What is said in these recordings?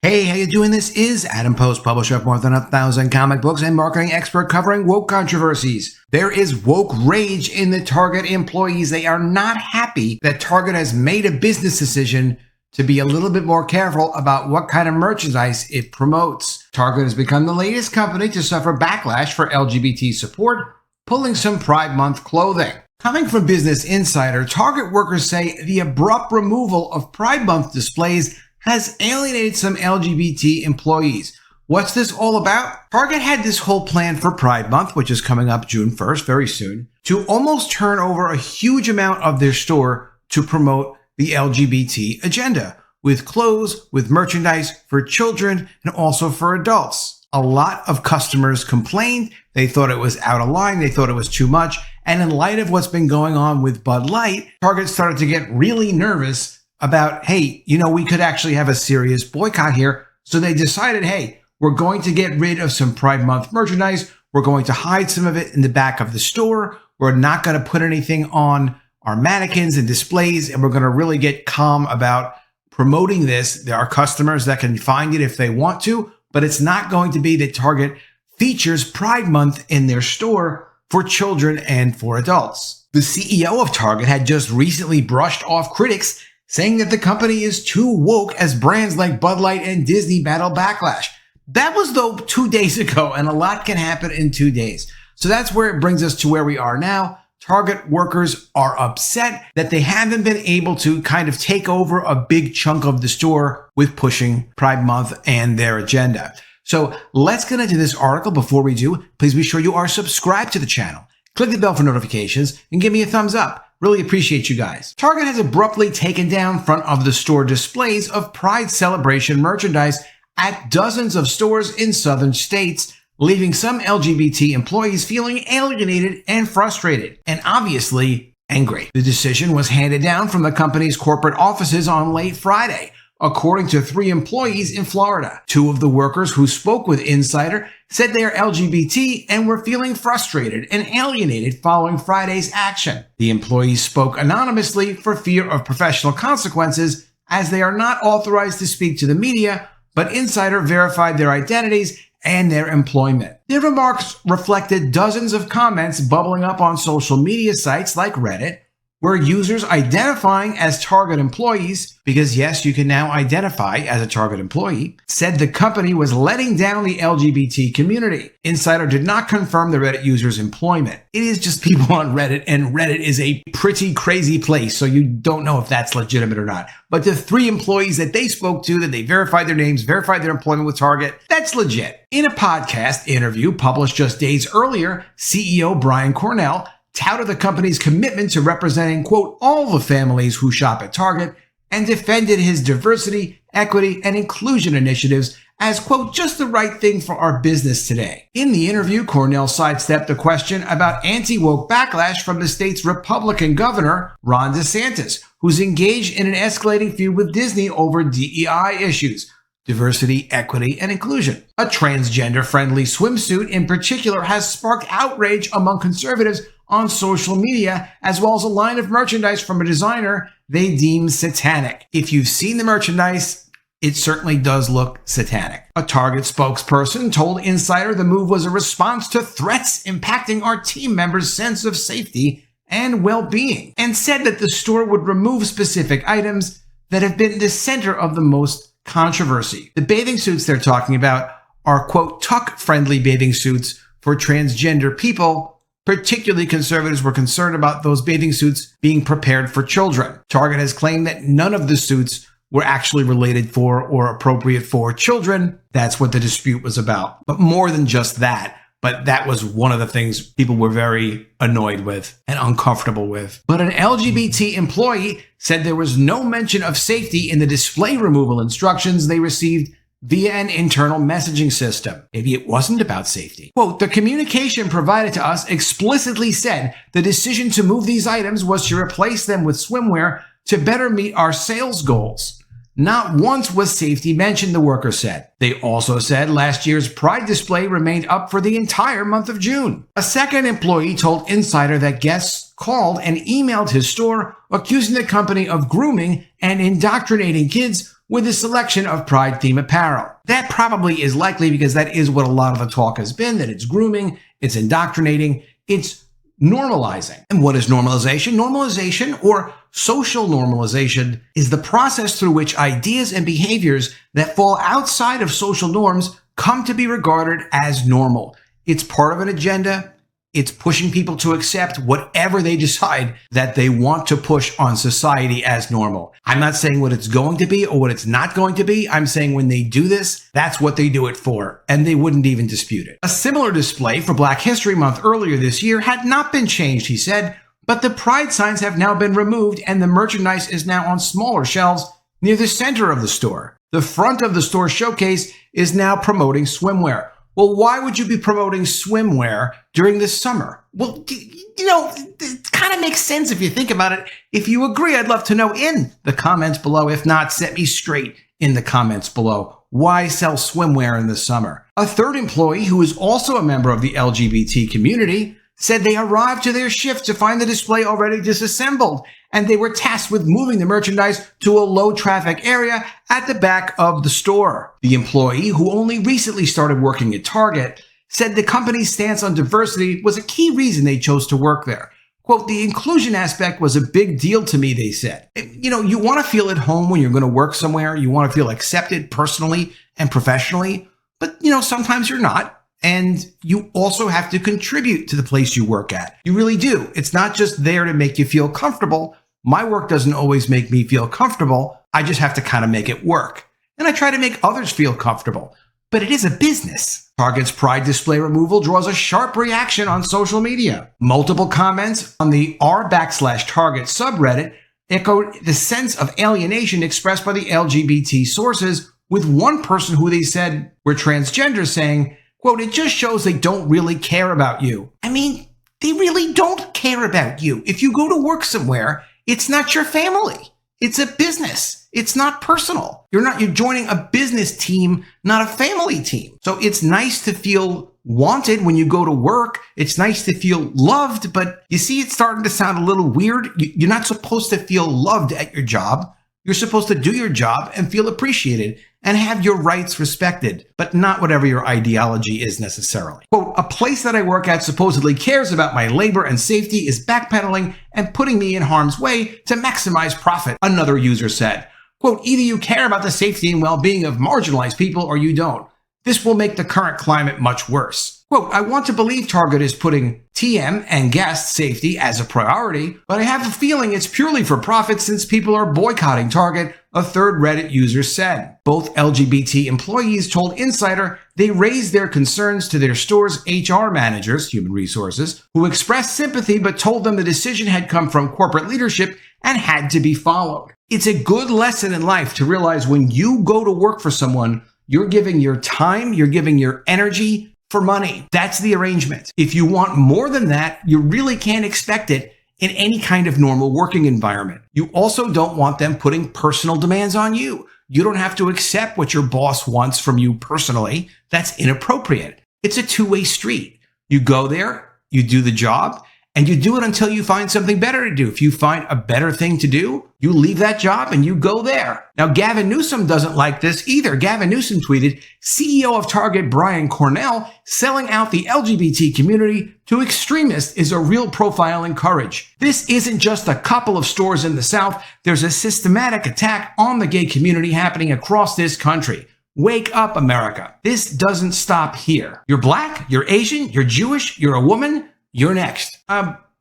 Hey, how you doing? This is Adam Post, publisher of more than 1,000 comic books and marketing expert covering woke controversies. There is woke rage in the Target employees. They are not happy that Target has made a business decision to be a little bit more careful about what kind of merchandise it promotes. Target has become the latest company to suffer backlash for LGBT support, pulling some Pride Month clothing. Coming from Business Insider, Target workers say the abrupt removal of Pride Month displays has alienated some LGBT employees. What's this all about? Target had this whole plan for Pride Month, which is coming up June 1st, very soon, to almost turn over a huge amount of their store to promote the LGBT agenda, with clothes, with merchandise for children, and also for adults. A lot of customers complained. They thought it was out of line. They thought it was too much. And in light of what's been going on with Bud Light, Target started to get really nervous about, hey, we could actually have a serious boycott here. So they decided, hey, we're going to get rid of some Pride Month merchandise. We're going to hide some of it in the back of the store. We're not going to put anything on our mannequins and displays, and we're going to really get calm about promoting this. There are customers that can find it if they want to, but it's not going to be that Target features Pride Month in their store for children and for adults. The CEO of Target had just recently brushed off critics, saying that the company is too woke as brands like Bud Light and Disney battle backlash. That was, though, 2 days ago, and a lot can happen in 2 days. So that's where it brings us to where we are now. Target workers are upset that they haven't been able to kind of take over a big chunk of the store with pushing Pride Month and their agenda. So let's get into this article. Before we do, please be sure you are subscribed to the channel. Click the bell for notifications and give me a thumbs up. Really appreciate you guys. Target has abruptly taken down front of the store displays of Pride celebration merchandise at dozens of stores in southern states, leaving some LGBT employees feeling alienated and frustrated, and obviously angry. The decision was handed down from the company's corporate offices on late Friday, according to 3 employees in Florida. 2 of the workers who spoke with Insider said they are LGBT and were feeling frustrated and alienated following Friday's action. The employees spoke anonymously for fear of professional consequences, as they are not authorized to speak to the media, but Insider verified their identities and their employment. Their remarks reflected dozens of comments bubbling up on social media sites like Reddit, where users identifying as Target employees, because yes, you can now identify as a Target employee, said the company was letting down the LGBT community. Insider did not confirm the Reddit user's employment. It is just people on Reddit, and Reddit is a pretty crazy place, so you don't know if that's legitimate or not. But the 3 employees that they spoke to, that they verified their names, verified their employment with Target, that's legit. In a podcast interview published just days earlier, CEO Brian Cornell touted the company's commitment to representing, quote, all the families who shop at Target, and defended his diversity, equity, and inclusion initiatives as, quote, just the right thing for our business today. In the interview, Cornell sidestepped a question about anti-woke backlash from the state's Republican governor, Ron DeSantis, who's engaged in an escalating feud with Disney over DEI issues. Diversity, equity, and inclusion. A transgender-friendly swimsuit in particular has sparked outrage among conservatives on social media, as well as a line of merchandise from a designer they deem satanic. If you've seen the merchandise, it certainly does look satanic. A Target spokesperson told Insider the move was a response to threats impacting our team members' sense of safety and well-being, and said that the store would remove specific items that have been the center of the most controversy. The bathing suits they're talking about are, quote, tuck-friendly bathing suits for transgender people. Particularly, conservatives were concerned about those bathing suits being prepared for children. Target has claimed that none of the suits were actually related for or appropriate for children. That's what the dispute was about. But more than just that, but that was one of the things people were very annoyed with and uncomfortable with. But an LGBT employee said there was no mention of safety in the display removal instructions they received via an internal messaging system. Maybe it wasn't about safety. Quote, the communication provided to us explicitly said the decision to move these items was to replace them with swimwear to better meet our sales goals. Not once was safety mentioned, the worker said. They also said last year's Pride display remained up for the entire month of June. A second employee told Insider that guests called and emailed his store accusing the company of grooming and indoctrinating kids with a selection of pride theme apparel. That probably is likely because that is what a lot of the talk has been, that it's grooming, it's indoctrinating, it's normalizing. And what is normalization? Normalization, or social normalization, is the process through which ideas and behaviors that fall outside of social norms come to be regarded as normal. It's part of an agenda. It's pushing people to accept whatever they decide that they want to push on society as normal. I'm not saying what it's going to be or what it's not going to be. I'm saying when they do this, that's what they do it for, and they wouldn't even dispute it. A similar display for Black History Month earlier this year had not been changed, he said, but the pride signs have now been removed and the merchandise is now on smaller shelves near the center of the store. The front of the store showcase is now promoting swimwear. Well, why would you be promoting swimwear during the summer? Well, it kind of makes sense if you think about it. If you agree, I'd love to know in the comments below. If not, set me straight in the comments below. Why sell swimwear in the summer? A third employee, who is also a member of the LGBT community, said they arrived to their shift to find the display already disassembled, and they were tasked with moving the merchandise to a low-traffic area at the back of the store. The employee, who only recently started working at Target, said the company's stance on diversity was a key reason they chose to work there. Quote, the inclusion aspect was a big deal to me, they said. You want to feel at home when you're going to work somewhere. You want to feel accepted personally and professionally, but, sometimes you're not. And you also have to contribute to the place you work at. You really do. It's not just there to make you feel comfortable. My work doesn't always make me feel comfortable. I just have to kind of make it work. And I try to make others feel comfortable. But it is a business. Target's pride display removal draws a sharp reaction on social media. Multiple comments on the r/Target subreddit echoed the sense of alienation expressed by the LGBT sources, with one person who they said were transgender saying, quote, it just shows they don't really care about you. I mean, they really don't care about you. If you go to work somewhere, it's not your family. It's a business. It's not personal. You're joining a business team, not a family team. So it's nice to feel wanted when you go to work. It's nice to feel loved, but you see, it's starting to sound a little weird. You're not supposed to feel loved at your job. You're supposed to do your job and feel appreciated and have your rights respected, but not whatever your ideology is necessarily. Quote, a place that I work at supposedly cares about my labor and safety is backpedaling and putting me in harm's way to maximize profit, another user said. Quote, either you care about the safety and well-being of marginalized people or you don't. This will make the current climate much worse. Quote, I want to believe Target is putting TM and guest safety as a priority, but I have a feeling it's purely for profit since people are boycotting Target, a third Reddit user said. Both LGBT employees told Insider they raised their concerns to their store's HR managers, human resources, who expressed sympathy but told them the decision had come from corporate leadership and had to be followed. It's a good lesson in life to realize when you go to work for someone, you're giving your time, you're giving your energy for money. That's the arrangement. If you want more than that, you really can't expect it in any kind of normal working environment. You also don't want them putting personal demands on you. You don't have to accept what your boss wants from you personally. That's inappropriate. It's a two-way street. You go there, you do the job, and you do it until you find something better to do. If you find a better thing to do, you leave that job and you go there. Now, Gavin Newsom doesn't like this either. Gavin Newsom tweeted, CEO of Target Brian Cornell, selling out the LGBT community to extremists is a real profile in courage. This isn't just a couple of stores in the South. There's a systematic attack on the gay community happening across this country. Wake up, America. This doesn't stop here. You're Black, you're Asian, you're Jewish, you're a woman, you're next.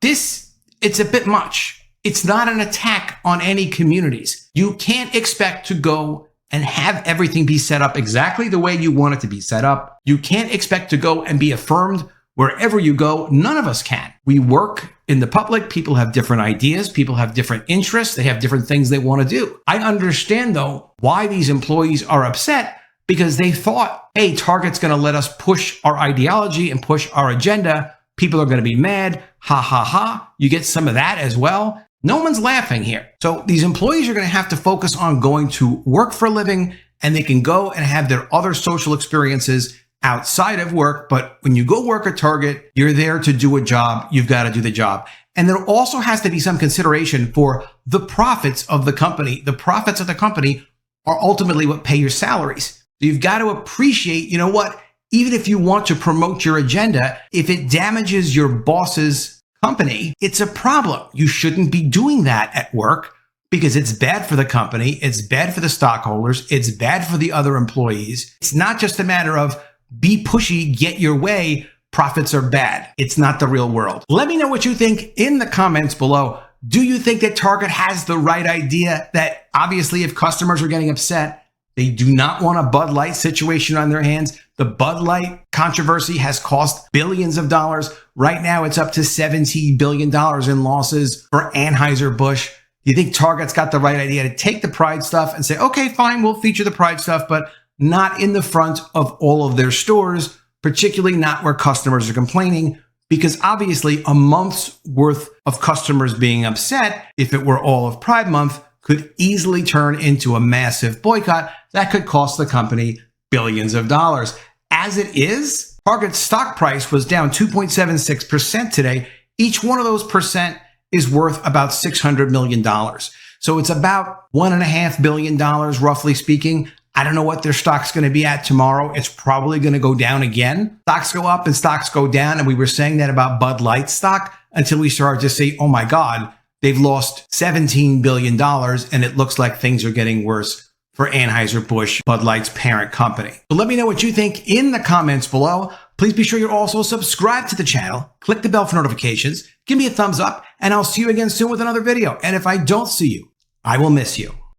It's a bit much. It's not an attack on any communities. You can't expect to go and have everything be set up exactly the way you want it to be set up. You can't expect to go and be affirmed wherever you go. None of us can. We work in the public. People have different ideas. People have different interests. They have different things they want to do. I understand, though, why these employees are upset, because they thought, hey, Target's going to let us push our ideology and push our agenda. People are going to be mad. Ha, ha, ha. You get some of that as well. No one's laughing here. So these employees are going to have to focus on going to work for a living, and they can go and have their other social experiences outside of work. But when you go work at Target, you're there to do a job. You've got to do the job. And there also has to be some consideration for the profits of the company. The profits of the company are ultimately what pay your salaries. So you've got to appreciate, you know what, even if you want to promote your agenda, if it damages your boss's company, it's a problem. You shouldn't be doing that at work because it's bad for the company. It's bad for the stockholders. It's bad for the other employees. It's not just a matter of be pushy, get your way. Profits are bad. It's not the real world. Let me know what you think in the comments below. Do you think that Target has the right idea that obviously if customers are getting upset, they do not want a Bud Light situation on their hands? The Bud Light controversy has cost billions of dollars. Right now, it's up to $17 billion in losses for Anheuser-Busch. Do you think Target's got the right idea to take the Pride stuff and say, okay, fine, we'll feature the Pride stuff, but not in the front of all of their stores, particularly not where customers are complaining? Because obviously a month's worth of customers being upset, if it were all of Pride Month, could easily turn into a massive boycott that could cost the company billions of dollars. As it is, Target's stock price was down 2.76% today. Each one of those percent is worth about $600 million. So it's about $1.5 billion, roughly speaking. I don't know what their stock's going to be at tomorrow. It's probably going to go down again. Stocks go up and stocks go down. And we were saying that about Bud Light stock until we started to say, oh my God, they've lost $17 billion. And it looks like things are getting worse for Anheuser-Busch, Bud Light's parent company. So let me know what you think in the comments below. Please be sure you're also subscribed to the channel. Click the bell for notifications. Give me a thumbs up and I'll see you again soon with another video. And if I don't see you, I will miss you.